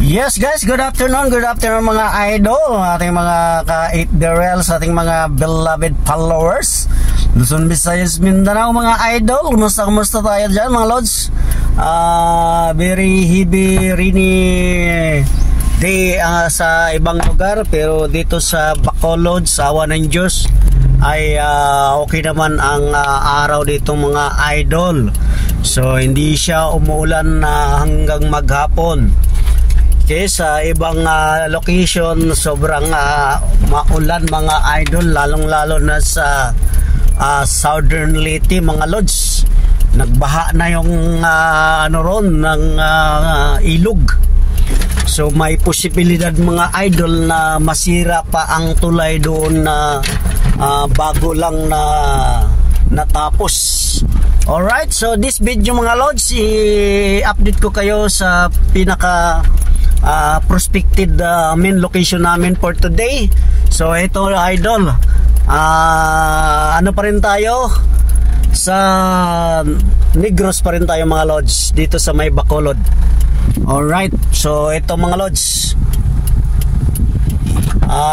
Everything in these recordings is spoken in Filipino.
Yes guys, good afternoon mga idol, ating mga ka-8BRLs, ating mga beloved followers Luzon, Visayas, Mindanao mga idol. Kumusta tayo dyan mga lods? Very heavy rainy day sa ibang lugar, pero dito sa Bacolod, sa awa ng Diyos ay okay naman ang araw dito mga idol. So hindi siya umuulan hanggang maghapon. Okay, sa ibang location sobrang maulan mga idol, lalong-lalo na sa Southern Leyte mga lods. Nagbaha na yung ron ng ilog. So may posibilidad mga idol na masira pa ang tulay doon na bago lang na natapos. Alright, so this video mga lods, i-update ko kayo sa pinaka prospected main location namin for today. So ito idol, ano pa rin tayo, sa Negros pa rin tayo mga lods, dito sa may Bacolod. Alright, so ito mga lods,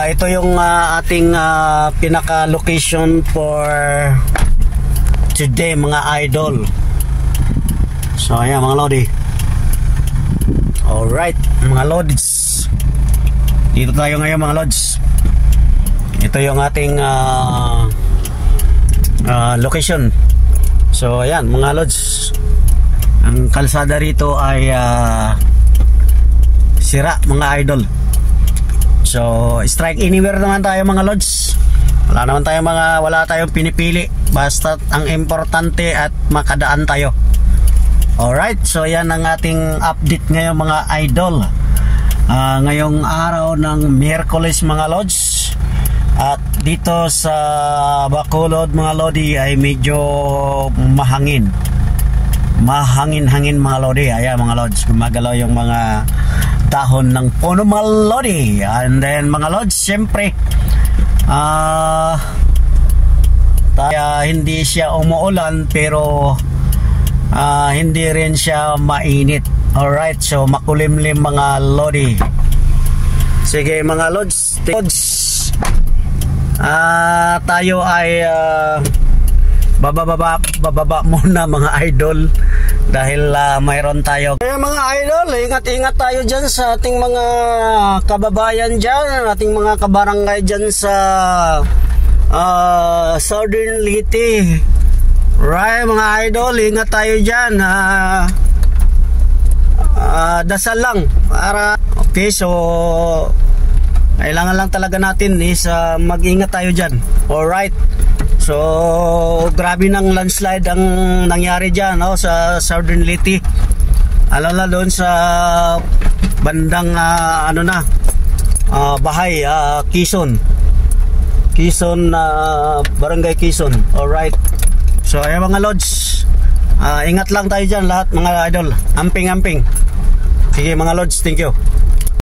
ito yung ating pinaka location for today mga idol. So ayan mga lodi. Alright mga lods, dito tayo ngayon mga lods. Ito yung ating location. So ayan mga lods, ang kalsada rito ay sira mga idol. So strike anywhere naman tayo mga lods. Wala tayong pinipili, basta ang importante at makadaan tayo. Alright, so yan ang ating update ngayon mga idol. Ngayong araw ng Miyerkules mga lods. At dito sa Bacolod mga lodi ay medyo mahangin mga lodi. Ayan mga lods, gumagalaw yung mga dahon ng puno mga lodi. And then mga lods, syempre hindi siya umuulan, pero hindi rin siya mainit. Alright, so makulimlim mga lodi. Sige mga lods, tayo ay bababa muna mga idol, dahil mayroon tayo. Kaya mga idol, ingat-ingat tayo dyan sa ating mga kababayan dyan, ating mga kabarangay dyan sa Southern Leyte. Right mga idol, ingat tayo dyan. Dasal lang para okay. So kailangan lang talaga natin is mag-ingat tayo dyan. Alright, so grabe ng landslide ang nangyari dyan sa Southern Leyte. Alala doon sa bandang Bahay, Quezon, Barangay Quezon. Alright, so ayan mga lods, ingat lang tayo dyan lahat mga idol. Amping. Sige mga lods, thank you.